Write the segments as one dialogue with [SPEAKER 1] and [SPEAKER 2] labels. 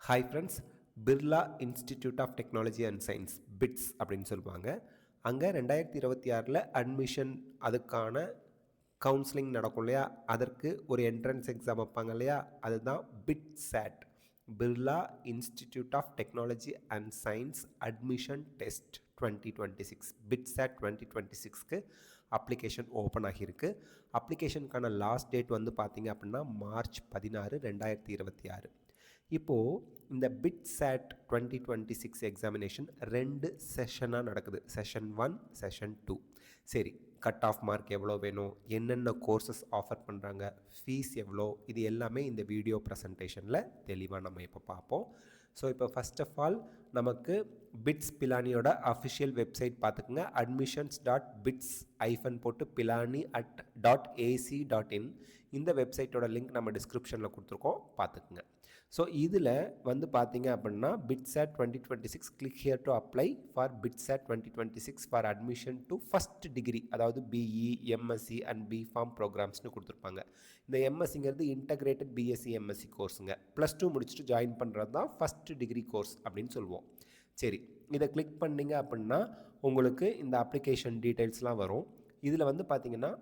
[SPEAKER 1] Hi friends, Birla institute of technology and science BITS அப்படின்னு சொல்லுவாங்க. அங்கே 2026 அட்மிஷன் அதுக்கான கவுன்சிலிங் நடக்கும் இல்லையா, அதற்கு ஒரு என்ட்ரன்ஸ் எக்ஸாம் வைப்பாங்க இல்லையா, அதுதான் BITSAT, Birla institute of technology and science admission test 2026. BITSAT 2026க்கு அப்ளிகேஷன் ஓப்பன் ஆகியிருக்கு. அப்ளிகேஷனுக்கான லாஸ்ட் டேட் வந்து பார்த்திங்க அப்படின்னா மார்ச் 16, 2026. இப்போது இந்த பிட்சேட் 2026 எக்ஸாமினேஷன் 2 செஷனாக நடக்குது. Session 1, session 2. சரி, கட் ஆஃப் மார்க் எவ்வளோ வேணும், என்னென்ன கோர்சஸ் ஆஃபர் பண்ணுறாங்க, ஃபீஸ் எவ்வளோ, இது எல்லாமே இந்த வீடியோ ப்ரெசன்டேஷனில் தெளிவாக நம்ம இப்போ பார்ப்போம். ஸோ இப்போ ஃபஸ்ட் ஆஃப் ஆல் நமக்கு பிட்ஸ் பிலானியோட அஃபிஷியல் வெப்சைட் பார்த்துக்குங்க. admissions.bits போட்டு pilani@.ac.in இந்த வெப்சைட்டோட லிங்க் நம்ம டிஸ்கிரிப்ஷனில் கொடுத்துருக்கோம், பார்த்துக்குங்க. ஸோ இதில் வந்து பார்த்தீங்க அப்படின்னா BITSAT 2026 click here to apply for BITSAT 2026 for admission to first degree, அதாவது பிஇ, எம்எஸ்சி அண்ட் பிஃபார்ம் ப்ரோக்ராம்ஸ்னு கொடுத்துருப்பாங்க. இந்த எம்எஸ்சிங்கிறது இன்டகிரேட்டட் பிஎஸ்சி எம்எஸ்சி கோர்ஸுங்க. +2 முடிச்சுட்டு ஜாயின் பண்ணுறது தான் ஃபஸ்ட் டிகிரி கோர்ஸ் அப்படின்னு சொல்லுவோம். சரி, இதை கிளிக் பண்ணிங்க அப்படின்னா உங்களுக்கு இந்த அப்ளிகேஷன் டீட்டெயில்ஸ்லாம் வரும். இதில் வந்து பார்த்தீங்கன்னா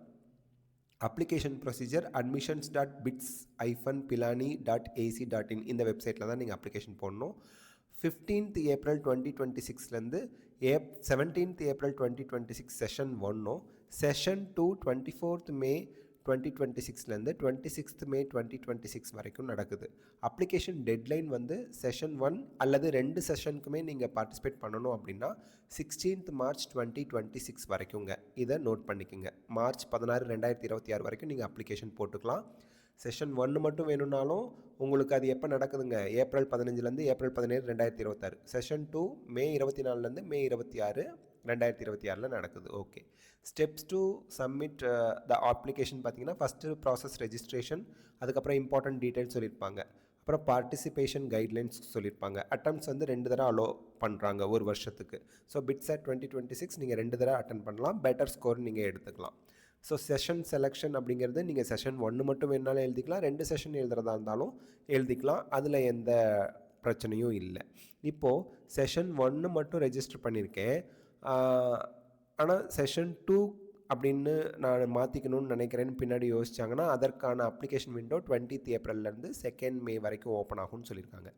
[SPEAKER 1] அப்ளிகேஷன் ப்ரொசீஜர் admissions.bits-pilani.ac.in இந்த வெப்சைட்டில் தான் நீங்கள் அப்ளிகேஷன் போடணும். 15th April 2026லேருந்து 17th April 2026 session 1, session 2 24th May 2026லேருந்து 26th May 2026 வரைக்கும் நடக்குது. அப்ளிகேஷன் டெட்லைன் வந்து செஷன் 1 அல்லது 2 செஷனுக்குமே நீங்கள் பார்ட்டிசிபேட் பண்ணணும் அப்படின்னா 16th March 2026 வரைக்குங்க. இதை நோட் பண்ணிக்கோங்க. மார்ச் 16, 2026 வரைக்கும் நீங்கள் அப்ளிகேஷன் போட்டுக்கலாம். செஷன் 1 மட்டும் வேணும்னாலும் உங்களுக்கு அது எப்போ நடக்குதுங்க, ஏப்ரல் 15லேருந்து ஏப்ரல் 17, 2026. செஷன் 2 மே 24லேருந்து மே 26, 2026 நடக்குது. Okay, steps to submit the application பார்த்தீங்கன்னா ஃபஸ்ட்டு ப்ராசஸ் ரெஜிஸ்ட்ரேஷன், அதுக்கப்புறம் இம்பார்ட்டன்ட் டீட்டெயில்ஸ் சொல்லியிருப்பாங்க, அப்புறம் பார்ட்டிசிபேஷன் கைட்லைன்ஸ் சொல்லியிருப்பாங்க. அட்டம்ப்ட்ஸ் வந்து 2 தடவை அலோ பண்ணுறாங்க ஒரு வருஷத்துக்கு. ஸோ பிட்சேட் 2026 நீங்கள் 2 தடவை அட்டன் பண்ணலாம், பெட்டர் ஸ்கோர் நீங்கள் எடுத்துக்கலாம். ஸோ செஷன் செலெக்ஷன் அப்படிங்கிறது நீங்கள் செஷன் 1 மட்டும் வேணுனாலும் எழுதிக்கலாம், 2 செஷன் எழுதுறதா இருந்தாலும் எழுதிக்கலாம், அதில் எந்த பிரச்சனையும் இல்லை. இப்போது செஷன் 1 மட்டும் ரெஜிஸ்டர் பண்ணியிருக்கேன், ஆனால் செஷன் 2 அப்படின்னு நான் மாற்றிக்கணும்னு நினைக்கிறேன்னு பின்னாடி யோசிச்சாங்கன்னா அதற்கான application window 20th Aprilலேருந்து 2nd May வரைக்கும் ஓப்பன் ஆகும்னு சொல்லியிருக்காங்க.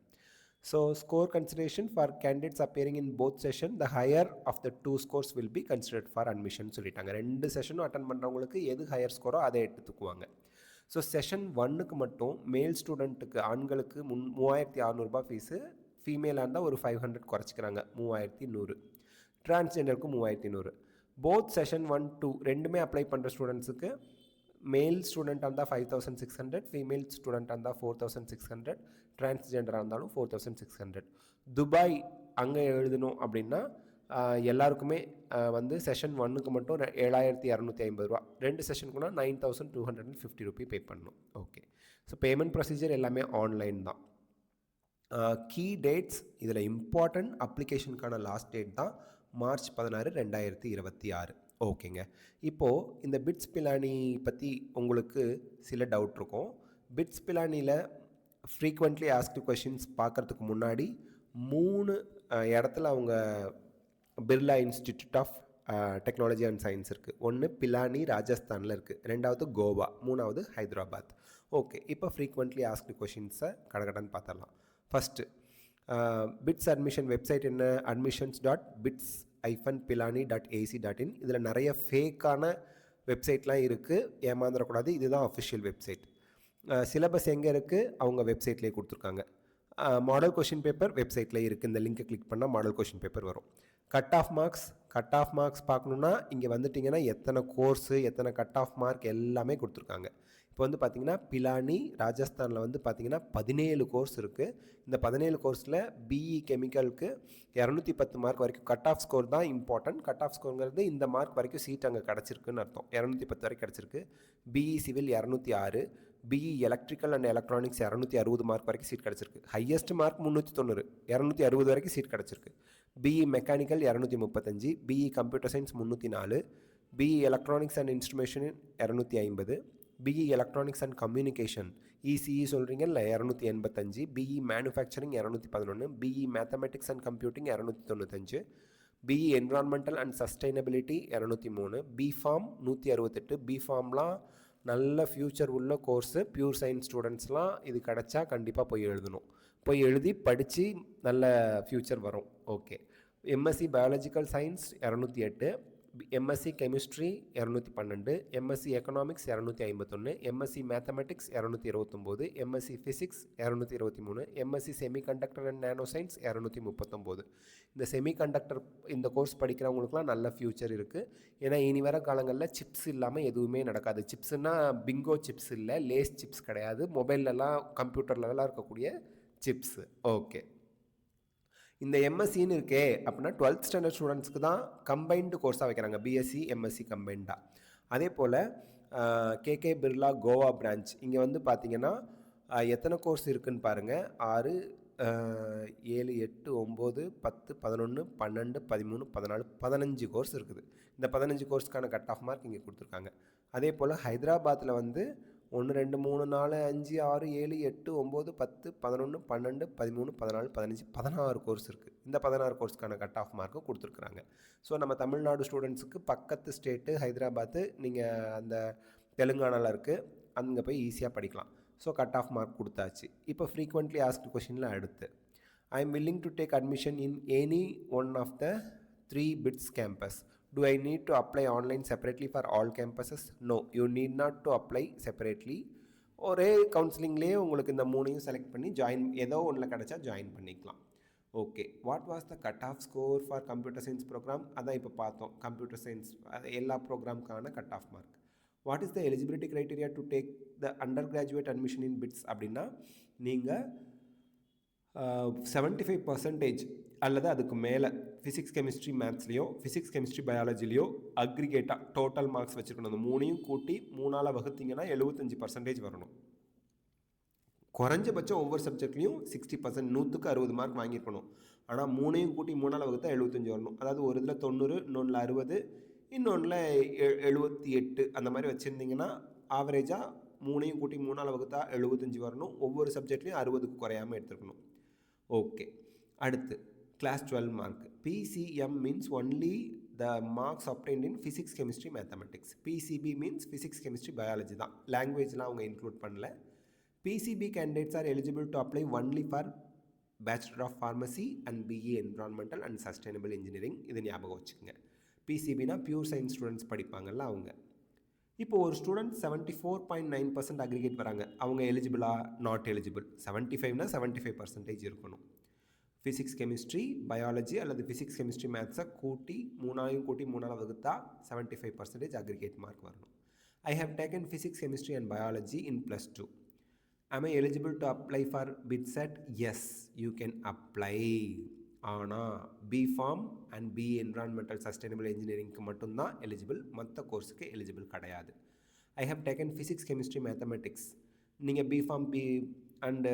[SPEAKER 1] So score consideration for candidates appearing in both session the higher of the 2 scores will be considered for admission சொல்லிட்டாங்க. 2 செஷனும் அட்டன் பண்ணுறவங்களுக்கு எது ஹையர் ஸ்கோரோ அதை எடுத்துக்குவாங்க. ஸோ செஷன் 1க்கு மட்டும் மேல் ஸ்டூடெண்ட்டுக்கு, ஆண்களுக்கு 3600 ஃபீஸு, ஃபீமேலாக இருந்தால் ஒரு 500 குறைச்சிக்கிறாங்க, 3100. டிரான்ஸ்ஜெண்டருக்கு 3100. போத் செஷன் 1, 2 ரெண்டுமே அப்ளை பண்ணுற ஸ்டூடெண்ட்ஸுக்கு மேல் ஸ்டூடெண்ட்டாக இருந்தால் 5600, ஃபீமேல் ஸ்டூடெண்ட்டாக இருந்தால் 4600, டிரான்ஸ்ஜெண்டராக இருந்தாலும் 4600. துபாய் அங்கே எழுதணும் அப்படின்னா எல்லாருக்குமே வந்து செஷன் 1க்கு மட்டும் 7250 ரூபா, 2 செஷனுக்குனா 9250 ரூபி பே பண்ணணும். ஓகே, ஸோ பேமெண்ட் ப்ரொசீஜர் எல்லாமே ஆன்லைன் தான். கீ டேட்ஸ் இதில் இம்பார்ட்டன்ட், அப்ளிகேஷனுக்கான லாஸ்ட் டேட் தான் மார்ச் 16, 2026. ஓகேங்க, இப்போது இந்த பிட்ஸ் பிலானி பற்றி உங்களுக்கு சில டவுட் இருக்கும். பிட்ஸ் பிலானியில் ஃப்ரீக்வெண்ட்லி ஆஸ்க்டு கொஷின்ஸ் பார்க்குறதுக்கு முன்னாடி 3 இடத்துல அவங்க Birla institute of technology and science இருக்குது. ஒன்று பிலானி ராஜஸ்தானில் இருக்குது, 2வது கோவா, 3வது ஹைதராபாத். ஓகே, இப்போ ஃப்ரீக்வெண்ட்லி ஆஸ்க்டு கொஷின்ஸை கடகடன்னு பார்த்துடலாம். ஃபஸ்ட்டு பிட்ஸ் அட்மிஷன் வெப்சைட் என்ன, admissions.bits-pilani.ac.in. இதில் நிறைய ஃபேக்கான வெப்சைட்லாம் இருக்குது, ஏமாந்துடக்கூடாது. இதுதான் அஃபிஷியல் வெப்சைட். சிலபஸ் எங்கே இருக்குது, அவங்க வெப்சைட்லேயே கொடுத்துருக்காங்க. மாடல் கொஷின் பேப்பர் வெப்சைட்டில் இருக்குது, இந்த லிங்க்கை கிளிக் பண்ணால் மாடல் கொஷின் பேப்பர் வரும். கட் ஆஃப் மார்க்ஸ் பார்க்கணுன்னா இங்கே வந்துட்டிங்கன்னா எத்தனை கோர்ஸு, எத்தனை கட் ஆஃப் மார்க் எல்லாமே கொடுத்துருக்காங்க. இப்போ வந்து பார்த்திங்கன்னா பிலானி ராஜஸ்தானில் வந்து பார்த்திங்கன்னா 17 கோர்ஸ் இருக்குது. இந்த 17 கோர்ஸில் பிஇ கெமிக்கலுக்கு 210 மார்க் வரைக்கும் கட் ஆஃப் ஸ்கோர் தான் இம்பார்ட்டன்ட். கட் ஆஃப் ஸ்கோருங்கிறது இந்த மார்க் வரைக்கும் சீட் அங்கே கிடச்சிருக்குன்னு அர்த்தம். 210 வரைக்கும் கிடச்சிருக்கு. BE civil 206, BE electrical and electronics 260 mark வரைக்கும் சீட் கிடச்சிருக்கு. ஹையஸ்ட் மார்க் 390, 260 வரைக்கும் சீட் கிடச்சிருக்கு. BE mechanical 235, BE computer science 304, BE electronics and instrumentation 250, BE electronics and communication ECE சொல்கிறீங்கல்ல 285, BE manufacturing 211, BE mathematics and computing 295, BE environmental and sustainability 203, B Pharm 168. பிஃபார்ம்லாம் நல்ல future உள்ள course, pure science ஸ்டூடெண்ட்ஸ்லாம் இது கிடச்சா கண்டிப்பாக போய் எழுதணும். போய் எழுதி படித்து நல்ல ஃப்யூச்சர் வரும். Okay. MSc biological science 208, MSc chemistry 212, MSc economics 251, MSc mathematics 229, MSc physics 223, MSc semiconductor and nano science 239. இந்த செமிகண்டக்டர் இந்த கோர்ஸ் படிக்கிறவங்களுக்குலாம் நல்ல ஃப்யூச்சர் இருக்குது. ஏன்னா இனி வர காலங்களில் சிப்ஸ் இல்லாமல் எதுவுமே நடக்காது. சிப்ஸ்னால் பிங்கோ சிப்ஸ் இல்லை, லேஸ் சிப்ஸ் கிடையாது, மொபைல்லலாம் கம்ப்யூட்டர்லலாம் இருக்கக்கூடிய சிப்ஸு. ஓகே. இந்த எம்எஸ்சின்னு இருக்கே அப்படின்னா 12th ஸ்டாண்டர்ட் ஸ்டூடெண்ட்ஸ்க்கு தான் கம்பைன்டு கோர்ஸாக வைக்கிறாங்க, பிஎஸ்சி எம்எஸ்சி கம்பைண்டாக. அதே போல் கேகே பிர்லா கோவா பிரான்ச் இங்கே வந்து பார்த்திங்கன்னா எத்தனை கோர்ஸ் இருக்குதுன்னு பாருங்கள். 6, 7, 8, 9, 10, 11, 12, 13, 14, 15 கோர்ஸ் இருக்குது. இந்த 15 கோர்ஸ்க்கான கட் ஆஃப் மார்க் இங்கே கொடுத்துருக்காங்க. அதே போல் ஹைதராபாத்தில் வந்து 1, 2, 3, 4, 5, 6, 7, 8, 9, 10, 11, 12, 13, 14, 15, 16 கோர்ஸ் இருக்குது. இந்த 16 கோர்ஸ்க்கான கட் ஆஃப் மார்க்கும் கொடுத்துருக்குறாங்க. ஸோ நம்ம தமிழ்நாடு ஸ்டூடெண்ட்ஸுக்கு பக்கத்து ஸ்டேட்டு ஹைதராபாத்து, நீங்கள் அந்த தெலுங்கானாவில் இருக்குது, அங்கே போய் ஈஸியாக படிக்கலாம். ஸோ கட் ஆஃப் மார்க் கொடுத்தாச்சு. இப்போ ஃப்ரீக்வெண்ட்லி ஆஸ்க்டு கொஷினில் அடுத்து, I am willing to take admission in any one of the 3 BITS campus. Do I need to apply online separately for all campuses? No, you need not to apply separately. ஒரே கவுன்சிலிங்லேயே உங்களுக்கு இந்த 3ஐயும் select பண்ணி join, ஏதோ ஒன்றில் கிடச்சா join பண்ணிக்கலாம். Okay. What was the cut off score for computer science program? அதான் இப்போ பார்த்தோம், கம்ப்யூட்டர் சயின்ஸ் எல்லா ப்ரோக்ராமுக்கான cut off mark. What is the eligibility criteria to take the undergraduate admission in BITS அப்படின்னா, நீங்கள் 75% அல்லது அதுக்கு மேலே ஃபிசிக்ஸ் கெமிஸ்ட்ரி மேத்ஸ்லேயோ ஃபிசிக்ஸ் கெமிஸ்ட்ரி பயாலஜிலையோ அக்ரிகேட்டாக டோட்டல் மார்க்ஸ் வச்சுருக்கணும். அந்த 3ஐயும் கூட்டி 3ஆல் வகுத்திங்கன்னா 75% வரணும். குறைஞ்சபட்சம் ஒவ்வொரு சப்ஜெக்ட்லேயும் 60%, 100க்கு 60 மார்க் வாங்கியிருக்கணும். ஆனால் 3ஐயும் கூட்டி 3ஆல் வகுத்தா 75 வரணும். அதாவது ஒரு இதில் 90, இன்னொன்றில் 60, இன்னொன்றில் 78 அந்த மாதிரி வச்சுருந்தீங்கன்னா ஆவரேஜாக 3ஐயும் கூட்டி 3ஆல் வகுத்தா 75 வரணும். ஒவ்வொரு சப்ஜெக்ட்லேயும் 60க்கு குறையாமல் எடுத்துருக்கணும். ஓகே. அடுத்து class 12 mark. PCM means only the marks obtained in physics chemistry mathematics. PCB means physics chemistry biology தான், லாங்குவேஜ்லாம் அவங்க இன்க்ளூட் பண்ணல. PCB candidates are eligible to apply only for Bachelor of Pharmacy and BE Environmental and Sustainable Engineering. இது ஞாபகம் வச்சுக்கோங்க. PCBனா pure science students படிப்பாங்கல்ல அவங்க. இப்போ ஒரு ஸ்டூடெண்ட் 74.9% அக்ரிகேட் வராங்க, அவங்க எலிஜிபிளா? Not eligible. 75னா 75% இருக்கணும். ஃபிசிக்ஸ் கெமிஸ்ட்ரி பயாலஜி அல்லது ஃபிசிக்ஸ் கெமிஸ்ட்ரி மேத்ஸை கூட்டி 3ஆயும் கூட்டி 3ஆல் வகுத்தா 75% அக்ரிகேட் மார்க் வரணும். I have taken physics chemistry and biology in +2. am I eligible to apply for BITSET? yes, you can apply. ஆனால் B Pharm and BE environmental sustainable இன்ஜினியரிங்க்கு மட்டும்தான் எலிஜிபிள், மற்ற கோர்ஸுக்கு எலிஜிபிள் கிடையாது. I have taken physics chemistry mathematics. நீங்கள் B Pharm and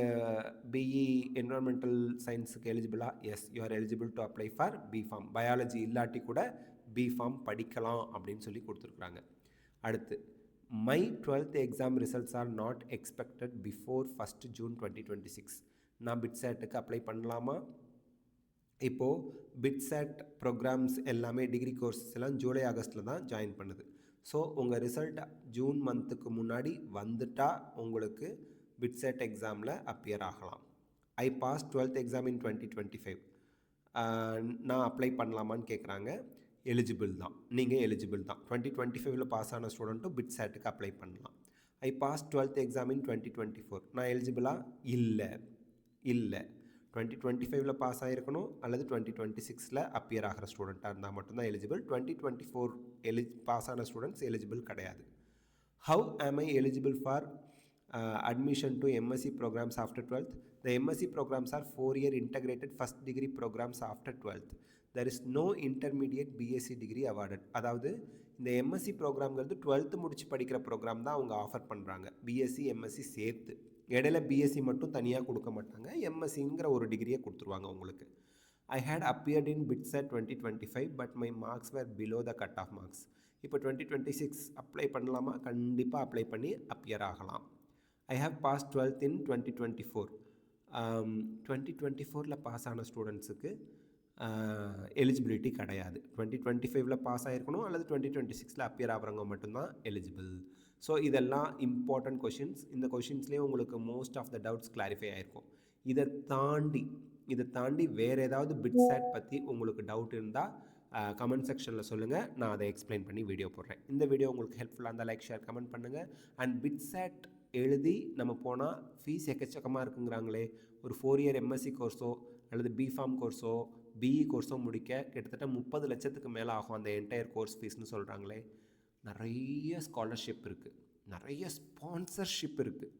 [SPEAKER 1] BE environmental சயின்ஸுக்கு எலிஜிபிளா? Yes, you are eligible to apply for B Pharm. Biology இல்லாட்டி கூட பிஃபார்ம் படிக்கலாம் அப்படின்னு சொல்லி கொடுத்துருக்குறாங்க. அடுத்து, my 12th exam results are not expected before 1st June 2026. நான் பிட்சேட்டுக்கு அப்ளை பண்ணலாமா? இப்போது பிட்சேட் ப்ரோக்ராம்ஸ் எல்லாமே டிகிரி கோர்ஸஸ் எல்லாம் ஜூலை ஆகஸ்ட்டில் தான் ஜாயின் பண்ணுது. ஸோ உங்கள் ரிசல்ட் ஜூன் மந்த்துக்கு முன்னாடி வந்துட்டால் உங்களுக்கு பிட்செட் எக்ஸாமில் அப்பியர் ஆகலாம். ஐ பாஸ் 12th எக்ஸாம் இன் 2025. நான் அப்ளை பண்ணலாமான்னு கேட்குறாங்க. எலிஜிபிள் தான், நீங்கள் எலிஜிபிள் தான். 2025 பாஸ் ஆன ஸ்டூடெண்ட்டும் பிட்சேட்டுக்கு அப்ளை பண்ணலாம். ஐ பாஸ் 12th எக்ஸாம் இன் 2024. நான் எலிஜிபிளா? இல்லை. 2025 பாஸ் ஆகிருக்கணும் அல்லது 2026 அப்பியர் ஆகிற ஸ்டூடெண்ட்டாக இருந்தால் மட்டும்தான் எலிஜிபிள். 2024 பாஸ் ஆன ஸ்டூடெண்ட்ஸ் எலிஜிபிள் கிடையாது. How am I eligible for admission to MSc programs after 12th? The MSc programs are 4-year integrated first degree programs after 12th. There is no intermediate BSc degree awarded. அதாவது இந்த MSc ப்ரோக்ராம்ங்கிறது 12th முடிச்சு படிக்கிற program தான் அவங்க offer பண்ணுறாங்க, BSc MSc சேர்த்து. இடையில BSc மட்டும் தனியாக கொடுக்க மாட்டாங்க, MScங்கிற ஒரு டிகிரியை கொடுத்துருவாங்க உங்களுக்கு. I had appeared in BITSET 2025 but my marks were below the cut off marks. இப்போ 2026 அப்ளை பண்ணலாமா? கண்டிப்பாக அப்ளை பண்ணி அப்பியர் ஆகலாம். I have pass 12th in 2024. 2024ல் பாஸ் ஆன ஸ்டூடெண்ட்ஸுக்கு எலிஜிபிலிட்டி கிடையாது. 2025ல் பாஸ் ஆகிருக்கணும் அல்லது 2026ல் அப்பியர் ஆகிறவங்க மட்டும்தான் எலிஜிபிள். ஸோ இதெல்லாம் இம்பார்ட்டன்ட் கொஷின்ஸ். இந்த கொஷின்ஸ்லேயே உங்களுக்கு most of the doubts clarify ஆகிருக்கும். இதை தாண்டி வேறு ஏதாவது பிட்சேட் பற்றி உங்களுக்கு டவுட் இருந்தால் கமெண்ட் செக்ஷனில் சொல்லுங்கள், நான் அதை எக்ஸ்பிளைன் பண்ணி வீடியோ போடுறேன். இந்த வீடியோ உங்களுக்கு ஹெல்ப்ஃபுல்லாக இருந்தால் லைக், ஷேர், கமெண்ட் பண்ணுங்கள். அண்ட் பிட்சேட் எழுதி நம்ம போனால் ஃபீஸ் எக்கச்சக்கமாக இருக்குங்கிறாங்களே. ஒரு 4 year எம்எஸ்சி கோர்ஸோ அல்லது பிஃபார்ம் கோர்ஸோ பிஇ கோர்ஸோ முடிக்க கிட்டத்தட்ட 30 லட்சத்துக்கு மேலே ஆகும் அந்த என்டையர் கோர்ஸ் ஃபீஸ்னு சொல்கிறாங்களே. நிறைய ஸ்காலர்ஷிப் இருக்குது, நிறைய ஸ்பான்சர்ஷிப் இருக்குது.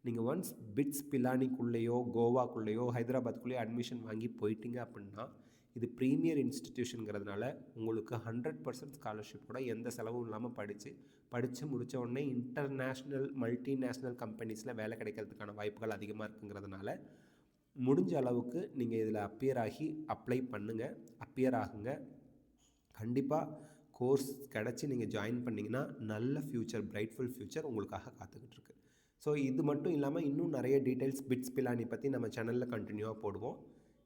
[SPEAKER 1] நீங்கள் ஒன்ஸ் பிட்ஸ் பிலானிக்குள்ளேயோ கோவாக்குள்ளேயோ ஹைதராபாத்துக்குள்ளேயோ அட்மிஷன் வாங்கி போயிட்டீங்க அப்படின்னா இது ப்ரீமியர் இன்ஸ்டிடியூஷனுங்கிறதுனால உங்களுக்கு 100% ஸ்காலர்ஷிப் கூட எந்த செலவும் இல்லாமல் படித்து முடித்த உடனே இன்டர்நேஷ்னல் மல்டிநேஷ்னல் கம்பெனிஸில் வேலை கிடைக்கிறதுக்கான வாய்ப்புகள் அதிகமாக இருக்குங்கிறதுனால முடிஞ்ச அளவுக்கு நீங்கள் இதில் அப்ளை பண்ணுங்கள், அப்பியர் ஆகுங்க. கண்டிப்பாக கோர்ஸ் கிடச்சி நீங்கள் ஜாயின் பண்ணிங்கன்னா நல்ல ஃப்யூச்சர், பிரைட்ஃபுல் ஃப்யூச்சர் உங்களுக்காக காத்துக்கிட்டு இருக்கு. ஸோ இது மட்டும் இல்லாமல் இன்னும் நிறைய டீட்டெயில்ஸ் பிட்ஸ் பிலானி பற்றி நம்ம சேனலில் கண்டினியூவாக போடுவோம்.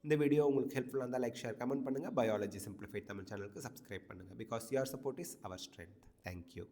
[SPEAKER 1] இந்த வீடியோ உங்களுக்கு ஹெல்ப்ஃபுல்லாக இருந்தால் லைக், ஷேர், கமெண்ட் பண்ணுங்கள். பயாலஜி சிம்பிளிஃபைட் தமிழ் சேனலுக்கு சப்ஸ்கிரைப் பண்ணுங்கள். Because your support is our strength. Thank you.